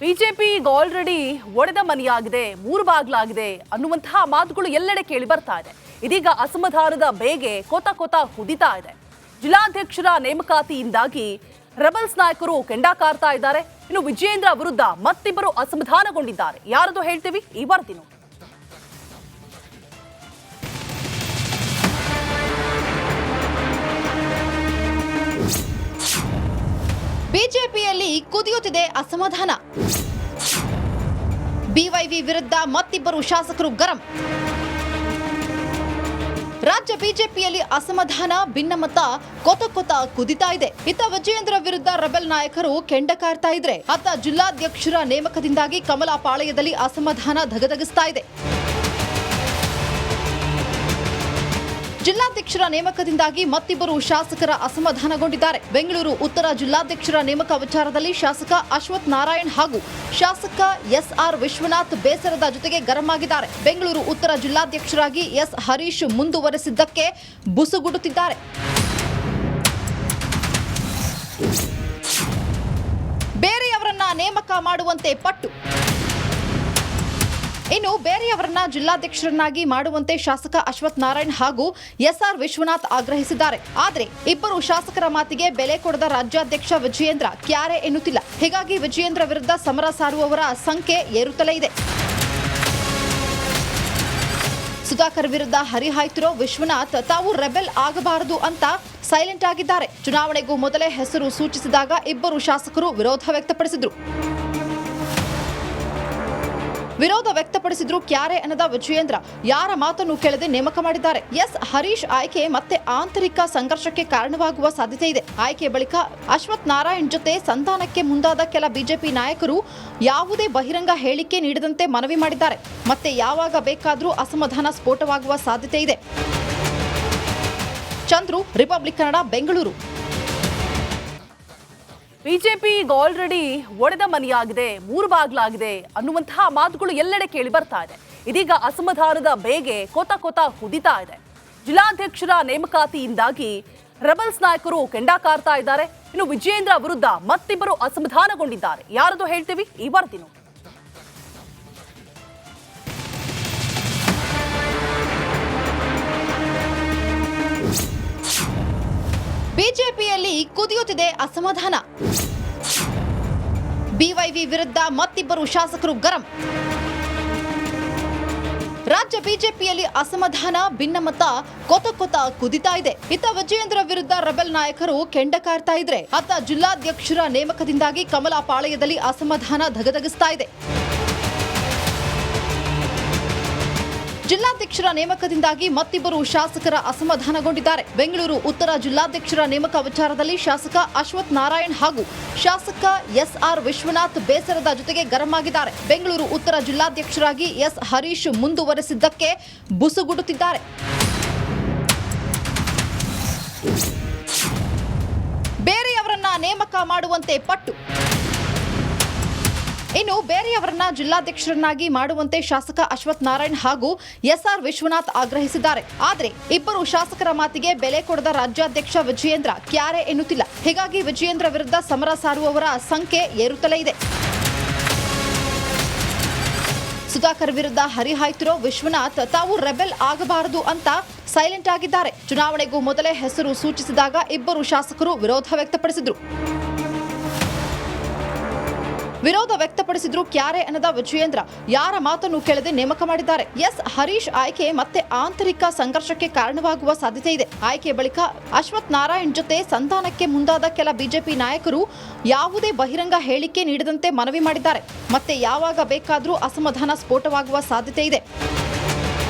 BJP ಈಗ already ಒಡೆದ ಮನೆಯಾಗಿದೆ, ಮೂರು ಬಾಗ್ಲಾಗಿದೆ ಅನ್ನುವಂತಹ ಮಾತುಗಳು ಎಲ್ಲೆಡೆ ಕೇಳಿ ಬರ್ತಾ ಇದೆ. ಇದೀಗ ಅಸಮಾಧಾನದ ಬೇಗೆ ಕೊತ ಕುದಿತಾ ಇದೆ. ಜಿಲ್ಲಾಧ್ಯಕ್ಷರ ನೇಮಕಾತಿಯಿಂದಾಗಿ ರೆಬಲ್ಸ್ ನಾಯಕರು ಕೆಂಡ ಕಾರ್ತಾ ಇದ್ದಾರೆ. ಇನ್ನು ವಿಜಯೇಂದ್ರ ವಿರುದ್ಧ ಮತ್ತಿಬ್ಬರು ಅಸಮಾಧಾನಗೊಂಡಿದ್ದಾರೆ. ಯಾರದು ಹೇಳ್ತೀವಿ ಈ ವರದಿ ನೋಡಿ. ಬಿಜೆಪಿಯಲ್ಲಿ ಕುದಿಯುತ್ತಿದೆ ಅಸಮಾಧಾನ. ಬಿವೈವಿ ವಿರುದ್ಧ ಮತ್ತಿಬ್ಬರು ಶಾಸಕರು ಗರಂ. ರಾಜ್ಯ ಬಿಜೆಪಿಯಲ್ಲಿ ಅಸಮಾಧಾನ, ಭಿನ್ನಮತ ಕೊತ ಕುದಿತಾ ಇದೆ. ಇತ್ತ ವಿಜಯೇಂದ್ರ ವಿರುದ್ಧ ರೆಬೆಲ್ ನಾಯಕರು ಕೆಂಡ ಕಾರ್ತಾ ಇದ್ರೆ, ಅತ್ತ ಜಿಲ್ಲಾಧ್ಯಕ್ಷರ ನೇಮಕದಿಂದಾಗಿ ಕಮಲ ಪಾಳೆಯದಲ್ಲಿ ಅಸಮಾಧಾನ ಧಗಧಗಿಸ್ತಾ ಇದೆ. ಜಿಲ್ಲಾಧ್ಯಕ್ಷರ ನೇಮಕದಿಂದಾಗಿ ಮತ್ತಿಬ್ಬರು ಶಾಸಕರ ಅಸಮಾಧಾನಗೊಂಡಿದ್ದಾರೆ. ಬೆಂಗಳೂರು ಉತ್ತರ ಜಿಲ್ಲಾಧ್ಯಕ್ಷರ ನೇಮಕ ವಿಚಾರದಲ್ಲಿ ಶಾಸಕ ಅಶ್ವಥ್ ನಾರಾಯಣ್ ಹಾಗೂ ಶಾಸಕ ಎಸ್ಆರ್ ವಿಶ್ವನಾಥ್ ಬೇಸರದ ಜೊತೆಗೆ ಗರಂ ಆಗಿದ್ದಾರೆ. ಬೆಂಗಳೂರು ಉತ್ತರ ಜಿಲ್ಲಾಧ್ಯಕ್ಷರಾಗಿ ಎಸ್ ಹರೀಶ್ ಮುಂದುವರೆಸಿದ್ದಕ್ಕೆ ಬುಸುಗುಡುತ್ತಿದ್ದಾರೆ. ಬೇರೆಯವರನ್ನ ನೇಮಕ ಮಾಡುವಂತೆ ಪಟ್ಟು. ಇನ್ನು ಬೇರೆಯವರನ್ನ ಜಿಲ್ಲಾಧ್ಯಕ್ಷರನ್ನಾಗಿ ಮಾಡುವಂತೆ ಶಾಸಕ ಅಶ್ವಥ್ ನಾರಾಯಣ್ ಹಾಗೂ ಎಸ್ಆರ್ ವಿಶ್ವನಾಥ್ ಆಗ್ರಹಿಸಿದ್ದಾರೆ. ಆದರೆ ಇಬ್ಬರು ಶಾಸಕರ ಮಾತಿಗೆ ಬೆಲೆ ಕೊಡದ ರಾಜ್ಯಾಧ್ಯಕ್ಷ ವಿಜಯೇಂದ್ರ ಕ್ಯಾರೆ ಎನ್ನುತ್ತಿಲ್ಲ. ಹೀಗಾಗಿ ವಿಜಯೇಂದ್ರ ವಿರುದ್ಧ ಸಮರ ಸಾರುವವರ ಸಂಖ್ಯೆ ಏರುತ್ತಲೇ ಇದೆ. ಸುಧಾಕರ್ ವಿರುದ್ಧ ಹರಿಹಾಯ್ತಿರೋ ವಿಶ್ವನಾಥ್ ತಾವು ರೆಬೆಲ್ ಆಗಬಾರದು ಅಂತ ಸೈಲೆಂಟ್ ಆಗಿದ್ದಾರೆ. ಚುನಾವಣೆಗೂ ಮೊದಲೇ ಹೆಸರು ಸೂಚಿಸಿದಾಗ ಇಬ್ಬರು ಶಾಸಕರು ವಿರೋಧ ವ್ಯಕ್ತಪಡಿಸಿದ್ರು. ಕ್ಯಾರೆ ಅನ್ನದ ವಿಜಯೇಂದ್ರ ಯಾರ ಮಾತನ್ನು ಕೇಳದೆ ನೇಮಕ ಮಾಡಿದ್ದಾರೆ. ಎಸ್ ಹರೀಶ್ ಆಯ್ಕೆ ಮತ್ತೆ ಆಂತರಿಕ ಸಂಘರ್ಷಕ್ಕೆ ಕಾರಣವಾಗುವ ಸಾಧ್ಯತೆ ಇದೆ. ಆಯ್ಕೆ ಬಳಿಕ ಅಶ್ವಥ್ ನಾರಾಯಣ್ ಜೊತೆ ಸಂಧಾನಕ್ಕೆ ಮುಂದಾದ ಕೆಲ ಬಿಜೆಪಿ ನಾಯಕರು ಯಾವುದೇ ಬಹಿರಂಗ ಹೇಳಿಕೆ ನೀಡದಂತೆ ಮನವಿ ಮಾಡಿದ್ದಾರೆ. ಮತ್ತೆ ಯಾವಾಗ ಬೇಕಾದರೂ ಅಸಮಾಧಾನ ಸ್ಫೋಟವಾಗುವ ಸಾಧ್ಯತೆ ಇದೆ. ಚಂದ್ರು, ರಿಪಬ್ಲಿಕ್ ಕನ್ನಡ, ಬೆಂಗಳೂರು. ಬಿಜೆಪಿ ಈಗ ಆಲ್ರೆಡಿ ಒಡೆದ ಮನೆಯಾಗಿದೆ, ಮೂರು ಬಾಗ್ಲಾಗಿದೆ ಅನ್ನುವಂತಹ ಮಾತುಗಳು ಎಲ್ಲೆಡೆ ಕೇಳಿ ಬರ್ತಾ ಇದೆ. ಇದೀಗ ಅಸಮಾಧಾನದ ಬೇಗೆ ಕೊತ ಕುದಿತಾ ಇದೆ. ಜಿಲ್ಲಾಧ್ಯಕ್ಷರ ನೇಮಕಾತಿಯಿಂದಾಗಿ ರೆಬಲ್ಸ್ ನಾಯಕರು ಕೆಂಡ ಕಾರ್ತಾ ಇದ್ದಾರೆ. ಇನ್ನು ವಿಜಯೇಂದ್ರ ವಿರುದ್ಧ ಮತ್ತಿಬ್ಬರು ಅಸಮಾಧಾನಗೊಂಡಿದ್ದಾರೆ. ಯಾರದು ಹೇಳ್ತೀವಿ ಈ ವರದಿ ನೋಡಿ. ಬಿಜೆಪಿಯಲ್ಲಿ ಕುದಿಯುತ್ತಿದೆ ಅಸಮಾಧಾನ. ಬಿವೈವಿ ವಿರುದ್ಧ ಮತ್ತಿಬ್ಬರು ಶಾಸಕರು ಗರಂ. ರಾಜ್ಯ ಬಿಜೆಪಿಯಲ್ಲಿ ಅಸಮಾಧಾನ, ಭಿನ್ನಮತ ಕೊತ ಕುದಿತಾ ಇದೆ. ಇತ್ತ ವಿಜಯೇಂದ್ರ ವಿರುದ್ಧ ರೆಬೆಲ್ ನಾಯಕರು ಕೆಂಡ ಕಾರ್ತಾ ಇದ್ರೆ, ಅತ್ತ ಜಿಲ್ಲಾಧ್ಯಕ್ಷರ ನೇಮಕದಿಂದಾಗಿ ಕಮಲ ಪಾಳೆಯದಲ್ಲಿ ಅಸಮಾಧಾನ ಧಗಧಗಿಸ್ತಾ ಇದೆ. ಜಿಲ್ಲಾಧ್ಯಕ್ಷರ ನೇಮಕದಿಂದಾಗಿ ಮತ್ತಿಬ್ಬರು ಶಾಸಕರ ಅಸಮಾಧಾನಗೊಂಡಿದ್ದಾರೆ. ಬೆಂಗಳೂರು ಉತ್ತರ ಜಿಲ್ಲಾಧ್ಯಕ್ಷರ ನೇಮಕ ವಿಚಾರದಲ್ಲಿ ಶಾಸಕ ಅಶ್ವಥ್ ನಾರಾಯಣ್ ಹಾಗೂ ಶಾಸಕ ಎಸ್ಆರ್ ವಿಶ್ವನಾಥ್ ಬೇಸರದ ಜೊತೆಗೆ ಗರಂ ಆಗಿದ್ದಾರೆ. ಬೆಂಗಳೂರು ಉತ್ತರ ಜಿಲ್ಲಾಧ್ಯಕ್ಷರಾಗಿ ಎಸ್ ಹರೀಶ್ ಮುಂದುವರೆಸಿದ್ದಕ್ಕೆ ಬುಸುಗುಡುತ್ತಿದ್ದಾರೆ. ಬೇರೆಯವರನ್ನ ನೇಮಕ ಮಾಡುವಂತೆ ಪಟ್ಟು. ಇನ್ನು ಬೇರೆಯವರನ್ನ ಜಿಲ್ಲಾಧ್ಯಕ್ಷರನ್ನಾಗಿ ಮಾಡುವಂತೆ ಶಾಸಕ ಅಶ್ವಥ್ ನಾರಾಯಣ್ ಹಾಗೂ ಎಸ್ಆರ್ ವಿಶ್ವನಾಥ್ ಆಗ್ರಹಿಸಿದ್ದಾರೆ. ಆದರೆ ಇಬ್ಬರು ಶಾಸಕರ ಮಾತಿಗೆ ಬೆಲೆ ಕೊಡದ ರಾಜ್ಯಾಧ್ಯಕ್ಷ ವಿಜಯೇಂದ್ರ ಕ್ಯಾರೆ ಎನ್ನುತ್ತಿಲ್ಲ. ಹೀಗಾಗಿ ವಿಜಯೇಂದ್ರ ವಿರುದ್ಧ ಸಮರ ಸಾರುವವರ ಸಂಖ್ಯೆ ಏರುತ್ತಲೇ ಇದೆ. ಸುಧಾಕರ್ ವಿರುದ್ಧ ಹರಿಹಾಯ್ತಿರೋ ವಿಶ್ವನಾಥ್ ತಾವು ರೆಬೆಲ್ ಆಗಬಾರದು ಅಂತ ಸೈಲೆಂಟ್ ಆಗಿದ್ದಾರೆ. ಚುನಾವಣೆಗೂ ಮೊದಲೇ ಹೆಸರು ಸೂಚಿಸಿದಾಗ ಇಬ್ಬರು ಶಾಸಕರು ವಿರೋಧ ವ್ಯಕ್ತಪಡಿಸಿದ್ರು. ಕ್ಯಾರೆ ಅನ್ನದ ವಿಜಯೇಂದ್ರ ಯಾರ ಮಾತನ್ನು ಕೇಳದೆ ನೇಮಕ ಮಾಡಿದ್ದಾರೆ. ಎಸ್ ಹರೀಶ್ ಆಯ್ಕೆ ಮತ್ತೆ ಆಂತರಿಕ ಸಂಘರ್ಷಕ್ಕೆ ಕಾರಣವಾಗುವ ಸಾಧ್ಯತೆ ಇದೆ. ಆಯ್ಕೆ ಬಳಿಕ ಅಶ್ವಥ್ ನಾರಾಯಣ್ ಜೊತೆ ಸಂಧಾನಕ್ಕೆ ಮುಂದಾದ ಕೆಲ ಬಿಜೆಪಿ ನಾಯಕರು ಯಾವುದೇ ಬಹಿರಂಗ ಹೇಳಿಕೆ ನೀಡದಂತೆ ಮನವಿ ಮಾಡಿದ್ದಾರೆ. ಮತ್ತೆ ಯಾವಾಗ ಬೇಕಾದರೂ ಅಸಮಾಧಾನ ಸ್ಫೋಟವಾಗುವ ಸಾಧ್ಯತೆ ಇದೆ.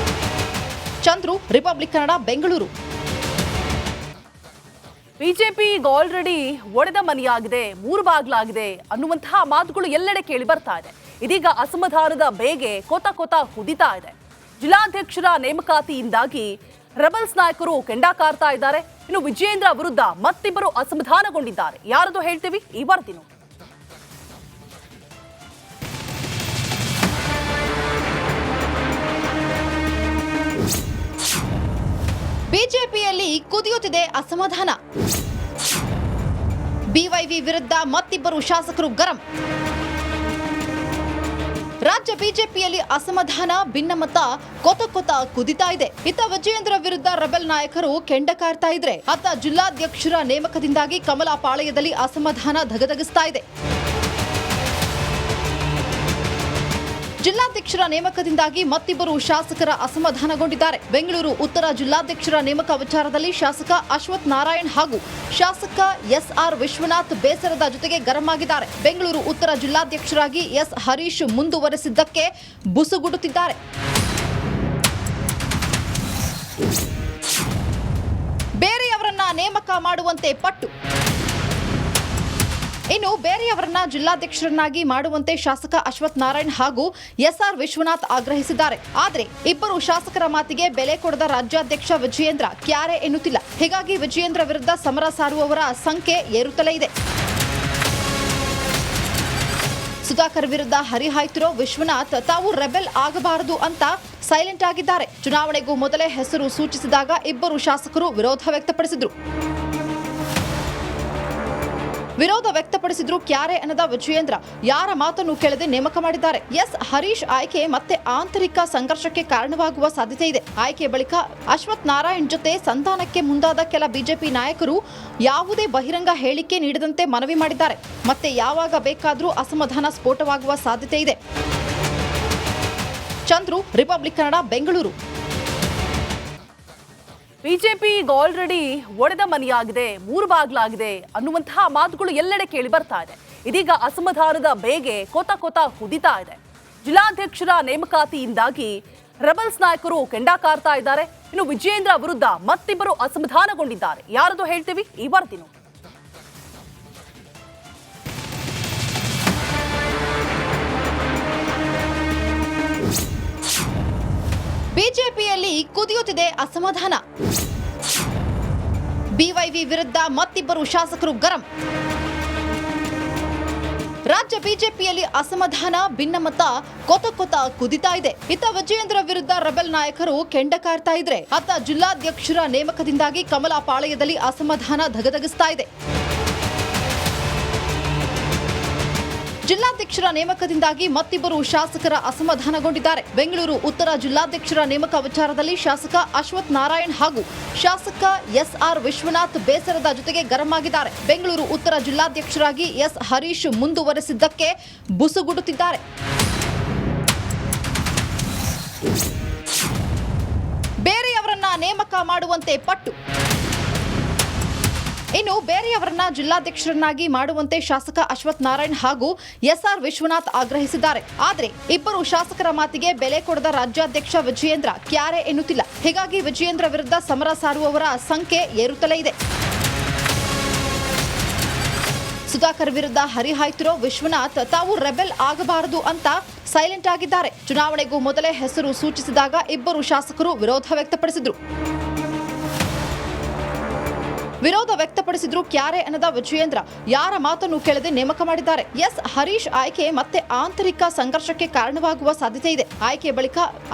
ಚಂದ್ರು, ರಿಪಬ್ಲಿಕ್ ಕನ್ನಡ, ಬೆಂಗಳೂರು. ಬಿಜೆಪಿ ಈಗ ಆಲ್ರೆಡಿ ಒಡೆದ ಮನೆಯಾಗಿದೆ, ಮೂರು ಬಾಗ್ಲಾಗಿದೆ ಅನ್ನುವಂತಹ ಮಾತುಗಳು ಎಲ್ಲೆಡೆ ಕೇಳಿ ಬರ್ತಾ ಇದೆ. ಇದೀಗ ಅಸಮಾಧಾನದ ಬೇಗೆ ಕೊತ ಕುದಿತಾ ಇದೆ. ಜಿಲ್ಲಾಧ್ಯಕ್ಷರ ನೇಮಕಾತಿಯಿಂದಾಗಿ ರೆಬಲ್ಸ್ ನಾಯಕರು ಕೆಂಡ ಕಾರ್ತಾ ಇದ್ದಾರೆ. ಇನ್ನು ವಿಜಯೇಂದ್ರ ವಿರುದ್ಧ ಮತ್ತಿಬ್ಬರು ಅಸಮಾಧಾನಗೊಂಡಿದ್ದಾರೆ. ಯಾರದು ಹೇಳ್ತೀವಿ ಈ ವರದಿ ನೋಡಿ. ಬಿಜೆಪಿಯಲ್ಲಿ ಕುದಿಯುತ್ತಿದೆ ಅಸಮಾಧಾನ. ಬಿವೈವಿ ವಿರುದ್ಧ ಮತ್ತಿಬ್ಬರು ಶಾಸಕರು ಗರಂ. ರಾಜ್ಯ ಬಿಜೆಪಿಯಲ್ಲಿ ಅಸಮಾಧಾನ, ಭಿನ್ನಮತ ಕೊತ ಕುದಿತಾ ಇದೆ. ಇತ್ತ ವಿಜಯೇಂದ್ರ ವಿರುದ್ಧ ರೆಬೆಲ್ ನಾಯಕರು ಕೆಂಡ ಕಾರ್ತಾ ಇದ್ರೆ, ಅತ್ತ ಜಿಲ್ಲಾಧ್ಯಕ್ಷರ ನೇಮಕದಿಂದಾಗಿ ಕಮಲ ಪಾಳಯದಲ್ಲಿ ಅಸಮಾಧಾನ ಧಗಧಗಿಸ್ತಾ ಇದೆ. ಜಿಲ್ಲಾಧ್ಯಕ್ಷರ ನೇಮಕದಿಂದಾಗಿ ಮತ್ತಿಬ್ಬರು ಶಾಸಕರ ಅಸಮಾಧಾನಗೊಂಡಿದ್ದಾರೆ. ಬೆಂಗಳೂರು ಉತ್ತರ ಜಿಲ್ಲಾಧ್ಯಕ್ಷರ ನೇಮಕ ವಿಚಾರದಲ್ಲಿ ಶಾಸಕ ಅಶ್ವಥ್ ನಾರಾಯಣ್ ಹಾಗೂ ಶಾಸಕ ಎಸ್ಆರ್ ವಿಶ್ವನಾಥ್ ಬೇಸರದ ಜೊತೆಗೆ ಗರಂ ಆಗಿದ್ದಾರೆ. ಬೆಂಗಳೂರು ಉತ್ತರ ಜಿಲ್ಲಾಧ್ಯಕ್ಷರಾಗಿ ಎಸ್ ಹರೀಶ್ ಮುಂದುವರೆಸಿದ್ದಕ್ಕೆ ಬುಸುಗುಡುತ್ತಿದ್ದಾರೆ. ಬೇರೆಯವರನ್ನ ನೇಮಕ ಮಾಡುವಂತೆ ಪಟ್ಟು. ಇನ್ನು ಬೇರೆಯವರನ್ನ ಜಿಲ್ಲಾಧ್ಯಕ್ಷರನ್ನಾಗಿ ಮಾಡುವಂತೆ ಶಾಸಕ ಅಶ್ವಥ್ ನಾರಾಯಣ್ ಹಾಗೂ ಎಸ್ಆರ್ ವಿಶ್ವನಾಥ್ ಆಗ್ರಹಿಸಿದ್ದಾರೆ. ಆದರೆ ಇಬ್ಬರು ಶಾಸಕರ ಮಾತಿಗೆ ಬೆಲೆ ಕೊಡದ ರಾಜ್ಯಾಧ್ಯಕ್ಷ ವಿಜಯೇಂದ್ರ ಕ್ಯಾರೆ ಎನ್ನುತ್ತಿಲ್ಲ. ಹೀಗಾಗಿ ವಿಜಯೇಂದ್ರ ವಿರುದ್ಧ ಸಮರ ಸಾರುವವರ ಸಂಖ್ಯೆ ಏರುತ್ತಲೇ ಇದೆ. ಸುಧಾಕರ್ ವಿರುದ್ಧ ಹರಿಹಾಯ್ತಿರೋ ವಿಶ್ವನಾಥ್ ತಾವು ರೆಬೆಲ್ ಆಗಬಾರದು ಅಂತ ಸೈಲೆಂಟ್ ಆಗಿದ್ದಾರೆ. ಚುನಾವಣೆಗೂ ಮೊದಲೇ ಹೆಸರು ಸೂಚಿಸಿದಾಗ ಇಬ್ಬರು ಶಾಸಕರು ವಿರೋಧ ವ್ಯಕ್ತಪಡಿಸಿದ್ರು ಕ್ಯಾರೆ ಅನ್ನದ ವಿಜಯೇಂದ್ರ ಯಾರ ಮಾತನ್ನು ಕೇಳದೆ ನೇಮಕ ಮಾಡಿದ್ದಾರೆ. ಎಸ್ ಹರೀಶ್ ಆಯ್ಕೆ ಮತ್ತೆ ಆಂತರಿಕ ಸಂಘರ್ಷಕ್ಕೆ ಕಾರಣವಾಗುವ ಸಾಧ್ಯತೆ ಇದೆ. ಆಯ್ಕೆ ಬಳಿಕ ಅಶ್ವಥ್ ನಾರಾಯಣ್ ಜೊತೆ ಸಂಧಾನಕ್ಕೆ ಮುಂದಾದ ಕೆಲ ಬಿಜೆಪಿ ನಾಯಕರು ಯಾವುದೇ ಬಹಿರಂಗ ಹೇಳಿಕೆ ನೀಡದಂತೆ ಮನವಿ ಮಾಡಿದ್ದಾರೆ. ಮತ್ತೆ ಯಾವಾಗ ಬೇಕಾದರೂ ಅಸಮಾಧಾನ ಸ್ಫೋಟವಾಗುವ ಸಾಧ್ಯತೆ ಇದೆ. ಚಂದ್ರು, ರಿಪಬ್ಲಿಕ್ ಕನ್ನಡ, ಬೆಂಗಳೂರು. ಬಿಜೆಪಿ ಈಗ ಆಲ್ರೆಡಿ ಒಡೆದ ಮನೆಯಾಗಿದೆ, ಮೂರು ಬಾಗ್ಲಾಗಿದೆ ಅನ್ನುವಂತಹ ಮಾತುಗಳು ಎಲ್ಲೆಡೆ ಕೇಳಿ ಬರ್ತಾ ಇದೆ. ಇದೀಗ ಅಸಮಾಧಾನದ ಬೇಗೆ ಕೊತ ಕುದಿತಾ ಇದೆ. ಜಿಲ್ಲಾಧ್ಯಕ್ಷರ ನೇಮಕಾತಿಯಿಂದಾಗಿ ರೆಬಲ್ಸ್ ನಾಯಕರು ಕೆಂಡ ಕಾರ್ತಾ ಇದ್ದಾರೆ. ಇನ್ನು ವಿಜಯೇಂದ್ರ ವಿರುದ್ಧ ಮತ್ತಿಬ್ಬರು ಅಸಮಾಧಾನಗೊಂಡಿದ್ದಾರೆ. ಯಾರದು ಹೇಳ್ತೀವಿ ಈ ವರದಿ ನೋಡಿ. ಬಿಜೆಪಿಯಲ್ಲಿ ಕುದಿಯುತ್ತಿದೆ ಅಸಮಾಧಾನ. ಬಿವೈವಿ ವಿರುದ್ಧ ಮತ್ತಿಬ್ಬರು ಶಾಸಕರು ಗರಂ. ರಾಜ್ಯ ಬಿಜೆಪಿಯಲ್ಲಿ ಅಸಮಾಧಾನ, ಭಿನ್ನಮತ ಕೊತ ಕುದಿತಾ ಇದೆ. ಇತ್ತ ವಿಜಯೇಂದ್ರ ವಿರುದ್ಧ ರೆಬೆಲ್ ನಾಯಕರು ಕೆಂಡ ಕಾರ್ತಾ ಇದ್ರೆ, ಅತ್ತ ಜಿಲ್ಲಾಧ್ಯಕ್ಷರ ನೇಮಕದಿಂದಾಗಿ ಕಮಲ ಪಾಳಯದಲ್ಲಿ ಅಸಮಾಧಾನ ಧಗಧಗಿಸ್ತಾ ಇದೆ. ಜಿಲ್ಲಾಧ್ಯಕ್ಷರ ನೇಮಕದಿಂದಾಗಿ ಮತ್ತಿಬ್ಬರು ಶಾಸಕರ ಅಸಮಾಧಾನಗೊಂಡಿದ್ದಾರೆ. ಬೆಂಗಳೂರು ಉತ್ತರ ಜಿಲ್ಲಾಧ್ಯಕ್ಷರ ನೇಮಕ ವಿಚಾರದಲ್ಲಿ ಶಾಸಕ ಅಶ್ವಥ್ ನಾರಾಯಣ್ ಹಾಗೂ ಶಾಸಕ ಎಸ್ಆರ್ ವಿಶ್ವನಾಥ್ ಬೇಸರದ ಜೊತೆಗೆ ಗರಂ ಆಗಿದ್ದಾರೆ. ಬೆಂಗಳೂರು ಉತ್ತರ ಜಿಲ್ಲಾಧ್ಯಕ್ಷರಾಗಿ ಎಸ್ ಹರೀಶ್ ಮುಂದುವರೆಸಿದ್ದಕ್ಕೆ ಬುಸುಗುಡುತ್ತಿದ್ದಾರೆ. ಬೇರೆಯವರನ್ನ ನೇಮಕ ಮಾಡುವಂತೆ ಪಟ್ಟು. ಇನ್ನು ಬೇರೆಯವರನ್ನ ಜಿಲ್ಲಾಧ್ಯಕ್ಷರನ್ನಾಗಿ ಮಾಡುವಂತೆ ಶಾಸಕ ಅಶ್ವಥ್ ನಾರಾಯಣ್ ಹಾಗೂ ಎಸ್ಆರ್ ವಿಶ್ವನಾಥ್ ಆಗ್ರಹಿಸಿದ್ದಾರೆ. ಆದರೆ ಇಬ್ಬರು ಶಾಸಕರ ಮಾತಿಗೆ ಬೆಲೆ ಕೊಡದ ರಾಜ್ಯಾಧ್ಯಕ್ಷ ವಿಜಯೇಂದ್ರ ಕ್ಯಾರೆ ಎನ್ನುತ್ತಿಲ್ಲ. ಹೀಗಾಗಿ ವಿಜಯೇಂದ್ರ ವಿರುದ್ಧ ಸಮರ ಸಾರುವವರ ಸಂಖ್ಯೆ ಏರುತ್ತಲೇ ಇದೆ. ಸುಧಾಕರ್ ವಿರುದ್ಧ ಹರಿಹಾಯ್ತಿರೋ ವಿಶ್ವನಾಥ್ ತಾವು ರೆಬೆಲ್ ಆಗಬಾರದು ಅಂತ ಸೈಲೆಂಟ್ ಆಗಿದ್ದಾರೆ. ಚುನಾವಣೆಗೂ ಮೊದಲೇ ಹೆಸರು ಸೂಚಿಸಿದಾಗ ಇಬ್ಬರು ಶಾಸಕರು ವಿರೋಧ ವ್ಯಕ್ತಪಡಿಸಿದ್ರು ಕ್ಯಾರೆ ಅನ್ನದ ವಿಜಯೇಂದ್ರ ಯಾರ ಮಾತನ್ನು ಕೇಳದೆ ನೇಮಕ ಮಾಡಿದ್ದಾರೆ. ಎಸ್ ಹರೀಶ್ ಆಯ್ಕೆ ಮತ್ತೆ ಆಂತರಿಕ ಸಂಘರ್ಷಕ್ಕೆ ಕಾರಣವಾಗುವ ಸಾಧ್ಯತೆ ಇದೆ. ಆಯ್ಕೆ ಬಳಿಕ